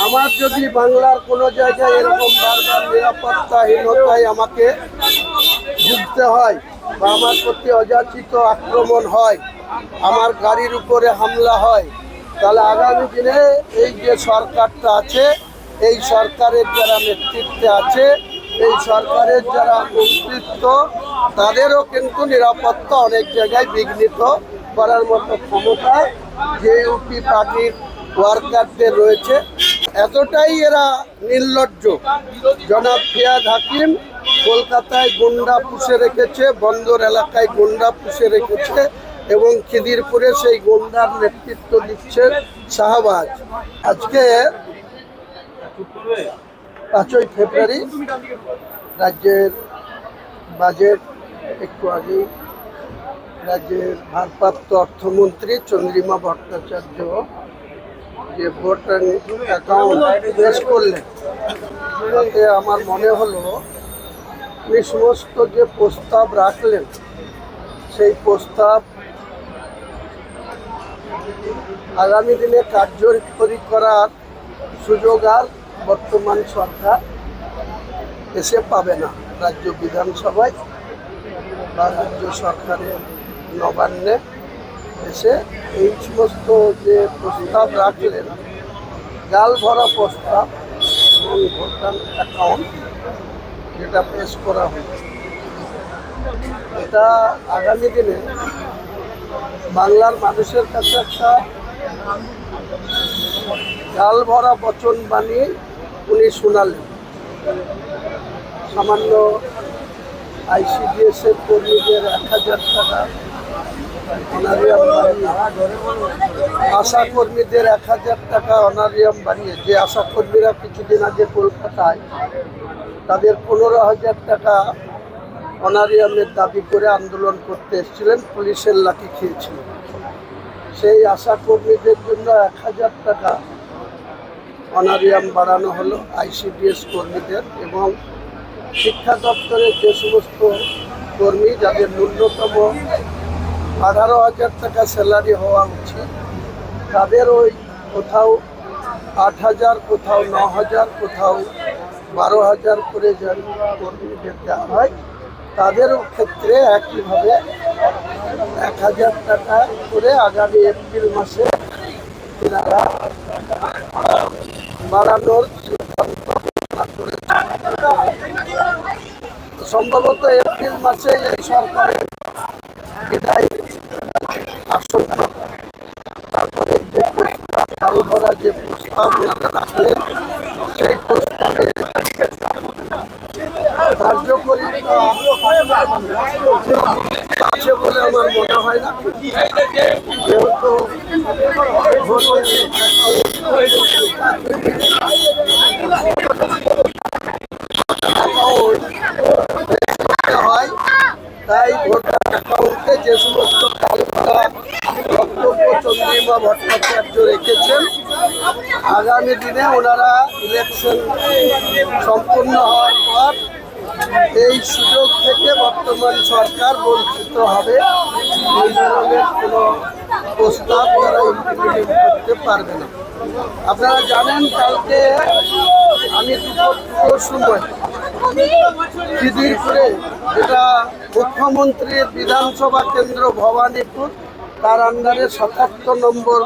আমার যদি বাংলার কোনো জায়গায় এরকম বারবার নিরাপত্তাহীনতায় আমাকে ভুগতে হয় বা আমার প্রতি অযাচিত আক্রমণ হয়, আমার গাড়ির উপরে হামলা হয়, তাহলে আগামী দিনে এই যে সরকারটা আছে, এই সরকারের যারা নেতৃত্বে আছে, এই সরকারের যারা নেতৃত্ব, তাদেরও কিন্তু নিরাপত্তা অনেক জায়গায় বিঘ্নিত করার মতো ক্ষমতা যে ইউপি পার্টির ওয়ার্কারদের রয়েছে। এতটাই এরা নির্লজ্জ। জনাব ফিয়াদ হাকিম কলকাতায় গুন্ডা পুষে রেখেছে, বন্দর এলাকায় গুন্ডা পুষে রেখেছে এবং খিদিরপুরে সেই গুন্ডার নেতৃত্ব দিচ্ছে শাহবাজ। আজকে 5ই ফেব্রুয়ারি রাজ্যের বাজেট একটু আগেই রাজ্যের ভারপ্রাপ্ত অর্থমন্ত্রী চন্দ্রিমা ভট্টাচার্য যে ভোট অ্যাকাউন্ট পেশ করলেন, তাতে আমার মনে হলো এই সমস্ত যে প্রস্তাব রাখলেন, সেই প্রস্তাব আগামী দিনে কার্যকরী করার সুযোগ আর বর্তমান সরকার এসে পাবে না। রাজ্য বিধানসভায় বা রাজ্য সরকারের নবান্নে এসে এই সমস্ত যে প্রস্তাব রাখলেন, গাল ভরা প্রস্তাব এবং ভোটার অ্যাকাউন্ট যেটা পেশ করা হয়েছে, এটা আগামী দিনে বাংলার মানুষের কাছে একটা গাল ভরা বচন বানিয়ে উনি শোনালেন। সামান্য আইসিডিএসের কর্মীদের 1000 টাকা অনারিয়াম বাড়িয়ে, আশা কর্মীদের 1000 টাকা অনারিয়াম বাড়িয়ে, যে আশা কর্মীরা কিছুদিন আগে কলকাতায় তাদের 15,000 টাকা অনারিয়ামের দাবি করে আন্দোলন করতে এসেছিলেন, পুলিশের লাঠি খেয়েছিলেন, সেই আশা কর্মীদের জন্য 1000 টাকা অনারিয়াম বাড়ানো হলো আইসিডিএস কর্মীদের। এবং শিক্ষা দপ্তরের যে সমস্ত কর্মী যাদের ন্যূনতম 18,000 টাকা স্যালারি হওয়া উচিত, তাদের ওই কোথাও 8,000, কোথাও 9,000, কোথাও 12,000 করে যে কর্মীদের দেওয়া হয়, তাদেরও ক্ষেত্রে একইভাবে 1,000 টাকা করে আগামী এপ্রিল মাসে তারা বাড়ানোর সিদ্ধান্ত করেছে। সম্ভবত এপ্রিল মাসে এই সরকারের বিদায় আসন্ন। তারপরে যে চালু করা যে প্রস্তাব রাখলেন, সেই প্রস্তাবে কার্যকরিতা আছে বলে আমার মনে হয় না। যেহেতু হয়, তাই ভোটার অ্যাকাউন্টে যে সমস্ত বক্তব্য চন্দ্রিমা ভট্টাচার্য রেখেছেন, আগামী দিনে ওনারা ইলেকশন সম্পূর্ণ হওয়ার পর এই সুযোগ থেকে বর্তমান সরকার বঞ্চিত হবে। এই ধরনের কোনো প্রস্তাব তারা ইমপ্লিমেন্ট করতে পারবে না। আপনারা জানেন, কালকে আমি দুপুর সময় খিদিরপুরে, যেটা মুখ্যমন্ত্রীর বিধানসভা কেন্দ্র ভবানীপুর, তার আন্ডারে 77 নম্বর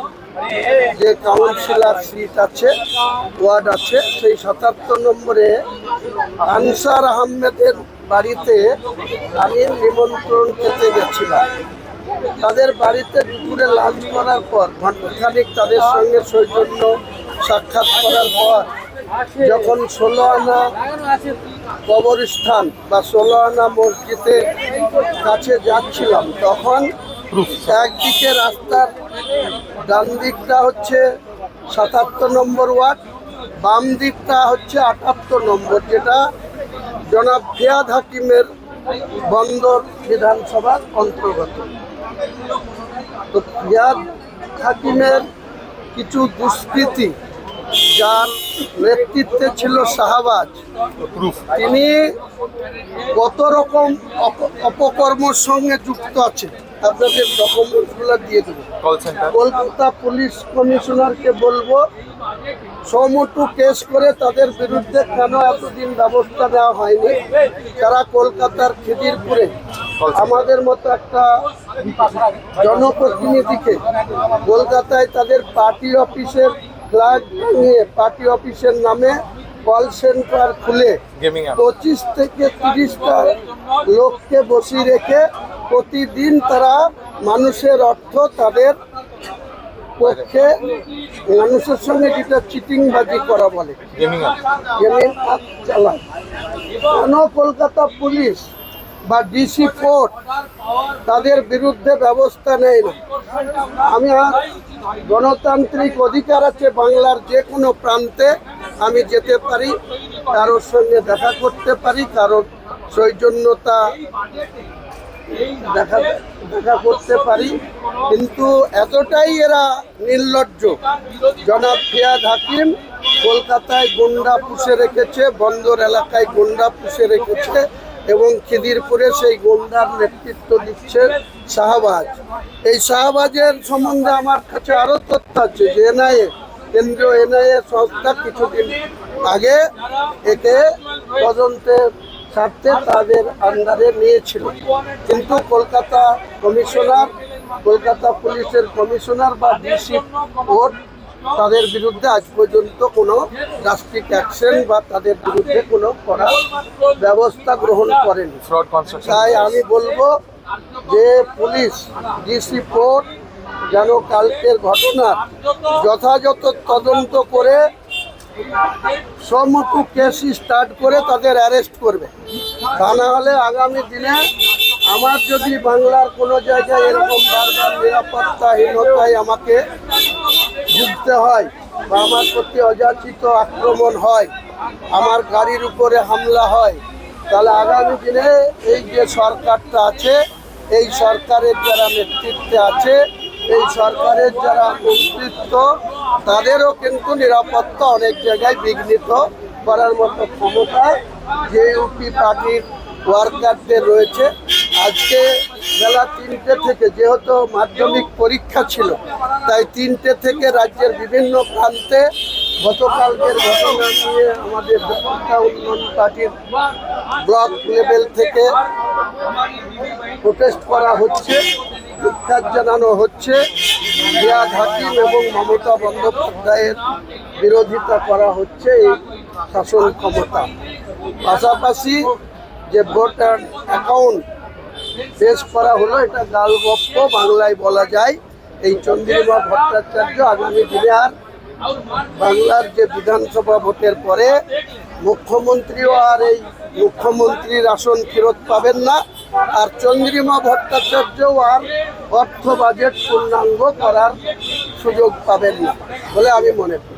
যে কাউন্সিলর সিট আছে, ওয়ার্ড আছে, সেই 77 নম্বরে আনসার আহমেদের বাড়িতে আমি নিমন্ত্রণ খেতে গেছিলাম। তাদের বাড়িতে দুপুরে লাঞ্চ করার পর ঘণ্টাখানিক তাদের সঙ্গে সৌজন্য সাক্ষাৎ করার পর যখন 16 আনা কবরস্থান বা 16 আনা মসজিদের কাছে যাচ্ছিলাম, তখন একদিকে রাস্তার ডান দিকটা হচ্ছে 77 নম্বর ওয়ার্ড, বাম দিকটা হচ্ছে 78 নম্বর, যেটা জনাব ফিয়াদ হাকিমের বন্দর বিধানসভার অন্তর্গত। তো ফিয়াদ হাকিমের কিছু দুষ্কৃতী যার নেতৃত্বে ছিল শাহবাজ, তিনি কত রকম অপকর্মের সঙ্গে যুক্ত আছে আপনাদের ডকুমেন্টসগুলো দিয়ে দেবো। কলকাতা পুলিশ কমিশনারকে বলবো সমটু কেস করে তাদের বিরুদ্ধে কেন এতদিন ব্যবস্থা নেওয়া হয়নি। তারা কলকাতার খিদিরপুরে আমাদের মতো একটা জনপ্রতিনিধিকে কলকাতায় তাদের পার্টি অফিসের ফ্ল্যাগ নিয়ে পার্টি অফিসের নামে কল সেন্টার খুলে 25 থেকে 30টা লোককে বসিয়ে রেখে প্রতিদিন তারা মানুষের অর্থ তাদের পক্ষে মানুষের সঙ্গে যেটা চিটিংবাজি করা বলে গেমিং চালায়। কেন কলকাতা পুলিশ বা ডিসি কোর্ট তাদের বিরুদ্ধে ব্যবস্থা নেয় না? আমি গণতান্ত্রিক অধিকার আছে বাংলার যে কোনো প্রান্তে আমি যেতে পারি, কারোর সঙ্গে দেখা করতে পারি, কারোর সৌজন্যতা দেখা করতে পারি, কিন্তু এতটাই এরা নির্লজ্জ। জনাব ফিয়াদ হাকিম কলকাতায় গুন্ডা পুষে রেখেছে, বন্দর এলাকায় গুন্ডা পুষে রেখেছে এবং খিদিরপুরে সেই গুন্ডার নেতৃত্ব দিচ্ছে শাহবাজ। এই শাহবাজের সম্বন্ধে আমার কাছে আরও তথ্য আছে যে এনআইএ, কেন্দ্রীয় এনআইএ সংস্থা কিছুদিন আগে একে তদন্তের স্বার্থে তাদের আন্ডারে নিয়েছিল, কিন্তু কলকাতা কমিশনার, কলকাতা পুলিশের কমিশনার বা ডিসি কোর্ট তাদের বিরুদ্ধে আজ পর্যন্ত কোনো ড্রাস্টিক অ্যাকশন বা তাদের বিরুদ্ধে কোনো কড়া ব্যবস্থা গ্রহণ করেনি। তাই আমি বলবো যে পুলিশ ডিসি কোর্ট যেন কালকের ঘটনার যথাযথ তদন্ত করে সমটু কেস স্টার্ট করে তাদের অ্যারেস্ট করবে। তা না হলে আগামী দিনে আমার যদি বাংলার কোনো জায়গায় এরকম বারবার নিরাপত্তাহীনতায় আমাকে ভুগতে হয় বা আমার প্রতি অযাচিত আক্রমণ হয়, আমার গাড়ির উপরে হামলা হয়, তাহলে আগামী দিনে এই যে সরকারটা আছে, এই সরকারের যারা নেতৃত্বে আছে, এই সরকারের যারা নেতৃত্ব, তাদেরও কিন্তু নিরাপত্তা অনেক জায়গায় বিঘ্নিত করার মতো ক্ষমতা যে ইউপি পার্টির ওয়ার্কারদের রয়েছে। আজকে বেলা 3টে থেকে, যেহেতু মাধ্যমিক পরীক্ষা ছিল, তাই 3টে থেকে রাজ্যের বিভিন্ন প্রান্তে গতকালকের ঘটনা নিয়ে আমাদের দক্ষতা উন্নয়ন পার্টির ব্লক লেভেল থেকে প্রোটেস্ট করা হচ্ছে, ধিক্কার জানানো হচ্ছে। ফিয়াদ হাকিম এবং মমতা বন্দ্যোপাধ্যায়ের বিরোধিতা করা হচ্ছে এই শাসন ক্ষমতা। পাশাপাশি যে ভোট অ্যাকাউন্ট পেশ করা হলো, এটা গালগপ্প বাংলায় বলা যায়। এই চন্দ্রিমা ভট্টাচার্য আগামী দিনে আর বাংলার যে বিধানসভা ভোটের পরে মুখ্যমন্ত্রীও আর এই মুখ্যমন্ত্রীর আসন ফেরত পাবেন না, আর চন্দ্রিমা ভট্টাচার্যও আর অর্থ বাজেট পূর্ণাঙ্গ করার সুযোগ পাবেন না বলে আমি মনে করি।